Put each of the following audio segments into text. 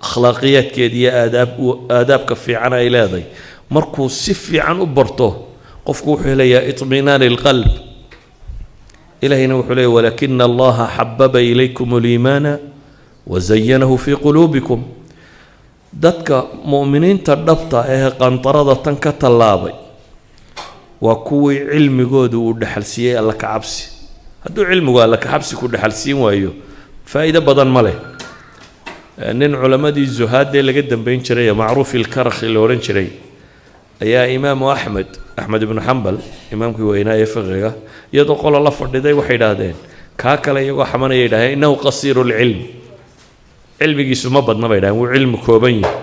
akhlaaqiyaadkeeda iyo aadaabka fiican ay leedahay markuu si fiican u barto qofku wuxuu helayaa itminaan alqalb ilaahayna wuxuu leeyahay walakina allaha xababa ilaykum aliimaana wazayanahu fii quluubikum dadka mu'miniinta dhabta ee qantarada tan ka tallaabay waa kuwii cilmigoodu uu dhaxalsiiyey alla ka cabsi hadduu cilmigu alla ka cabsi ku dhaxalsiin waayo faa'iido badan ma leh nin culamadii zuhaadee laga dambeyn jiray macruuf ilkarakhi la odhan jiray ayaa imaamu axmed ibnu xambal imaamkii weynaa ee fiqiga iyadoo qola la fadhiday waxay idhaahdeen kaa kale iyagoo xamanaya idhahdeen innahu qasiiru lcilm cilmigiisu ma badna bay idhahdeen wuu cilmi kooban yahay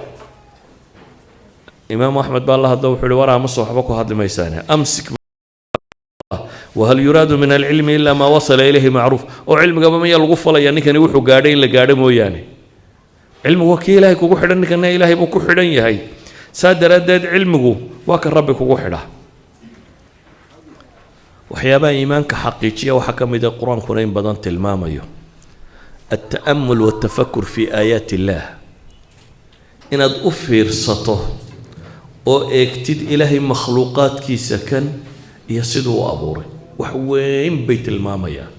imaamu axmed baa la hadlo wuxuu ihi waraa mase waxba ku hadli maysaane amsik wahal yuraadu min alcilmi ilaa maa wasala ilayhi macruuf oo cilmigaba maya lagu falaya ninkani wuxuu gaadhay in la gaadho mooyaane cilmigu waa kii ilaahay kugu xidhan ninkana ilaahay buu ku xidhan yahay saa daraaddeed cilmigu waa ka rabbi kugu xidha waxyaabaha iimaanka xaqiijiya waxaa ka mid ah qur-aankuna in badan tilmaamayo alta'amul waltafakur fii aayaati illaah inaad u fiirsato oo eegtid ilaahay makhluuqaadkiisa kan iyo siduu u abuuray wax weyn bay tilmaamayaan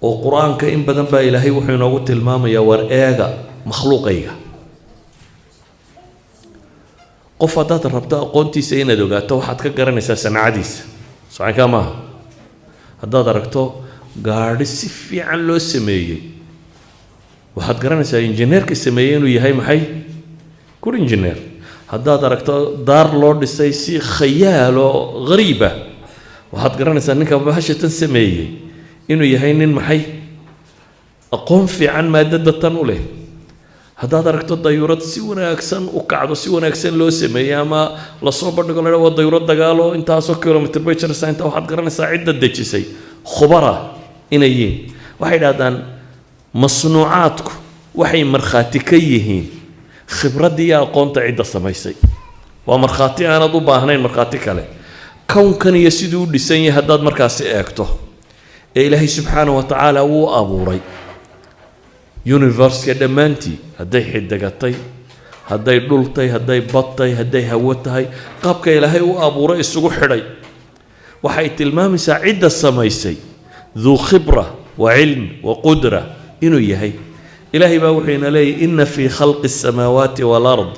oo qur-aanka in badan baa ilaahay wuxuu inoogu tilmaamayaa war eega makhluuqayga qof haddaad rabto aqoontiisa inaad ogaato waxaad ka garanaysaa sancadiisa socankaa maaha haddaad aragto gaadhi si fiican loo sameeyey waxaad garanaysaa injineerka sameeyey inuu yahay maxay good injineer haddaad aragto daar loo dhisay si khayaal oo ghariiba waxaad garanaysaa ninka bahashatan sameeyey inuu yahay nin maxay aqoon fiican maadada tan u leh haddaad aragto dayuurad si wanaagsan u kacdo si wanaagsan loo sameeyey ama lasoo bandhigo la waa dayuurad dagaalo intaasoo kilomitr bay jaraysaa intaa waxaad garanaysaa cidda dejisay khubara inay yihiin waxay idhahdaan masnuucaadku waxay markhaati ka yihiin khibraddii iyo aqoonta cidda samaysay waa markhaati aanad u baahnayn markhaati kale kownkan iyo siduu u dhisan yahay haddaad markaasi eegto ee ilaahay subxaana wa tacaala wuu abuuray universka dhammaantii hadday xidigatay hadday dhultay hadday badtay hadday hawo tahay qaabka ilaahay u abuuray isugu xidhay waxay tilmaamaysaa cidda samaysay duu khibra wa cilm wa qudra inuu yahay ilaahay baa wuxuu ina leeyahy ina fii khalqi الsamaawaati wاlard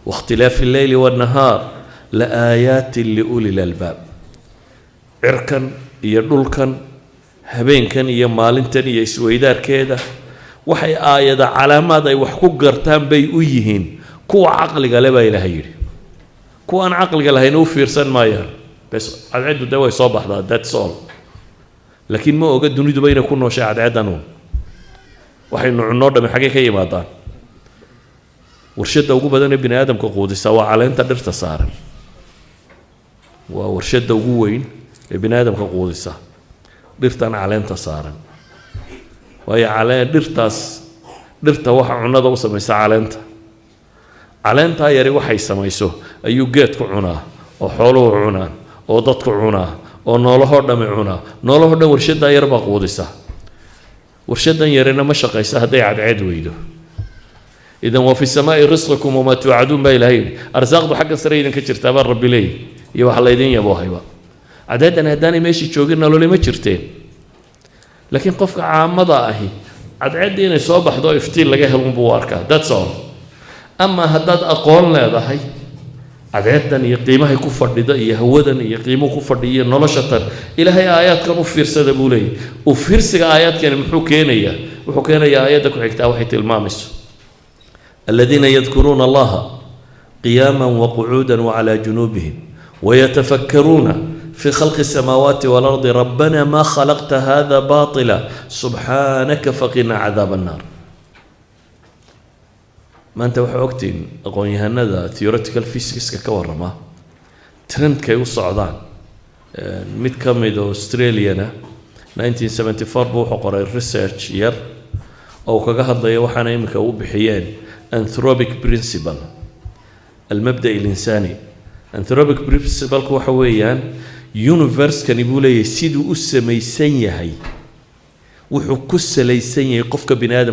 waاkhtilaafi اlleyli wاnnahaar laaaayaatin liuli lalbaab cirkan iyo dhulkan habeenkan iyo maalintan iyo isweydaarkeeda waxay aayada calaamaad ay wax ku gartaan bay u yihiin kuwa caqliga le baa ilaahay yidhi kuwa aan caqliga lahayn u fiirsan maayaan bes cadceeddu dee way soo baxdaa that's all laakiin ma oga duniduba inay ku nooshay cadceeddan uun waxaynu cunnoo dhamme xaggee ka yimaadaan warshadda ugu badan ee bini aadamka quudisa waa caleenta dhirta saaran waa warshadda ugu weyn ee bini aadamka quudisa dhirtan caleenta saaran waayo dhirta waxa cunnada u samaysa caleentaa yari waxay samayso ayuu geedku cunaa oo xooluhu cunaan oo dadku cunaa oo noolahoo dhamme cunaa noolahoo dhan warshaddaa yar baa quudisa warshaddan yarina ma shaqaysa hadday cadceed weydo idan wa fi samaa'i risqikum wamaa tuucaduun baa ilahay yidhi arsaaqdu xaggan sare idinka jirtaa baa rabbi leeyahy iyo waxa laydin yaboohayba cadceeddan haddaanay meeshii joogin nolole ma jirteen laakiin qofka caamada ahi cadceeddii inay soo baxdo iftiin laga helunbuu u arkaa that's all ama haddaad aqoon leedahay cadceeddan iyo qiimahay ku fadhida iyo hawadan iyo qiimuhu ku fadhiya nolosha tan ilaahay aayaadkan u fiirsada buu leeyahy u fiirsiga aayaadkani muxuu keenayaa wuxuu keenayaa aayadda ku xigtaa waxay tilmaamayso aladiina yadkuruuna allaha qiyaama waqucuuda wacalaa junuubihim wayatafakkaruuna في خلق السماوات والأرض ربنا ما خلقت هذا باطلا سبحانك فقنا عذاب النار ما أنت وحوقتين أقول هذا theoretical physics كورما ترند كيو الصعدان ميت كاميد أستراليانا 1974 بوحو قرأ research ير أو كجهد ضي وحنا يمكن أو بحيان anthropic principle المبدأ الإنساني anthropic principle كو حويان universe kan ibuu leeyahay siduu u samaysan yahay wuxuu ku salaysan yahay qofka bini aadamka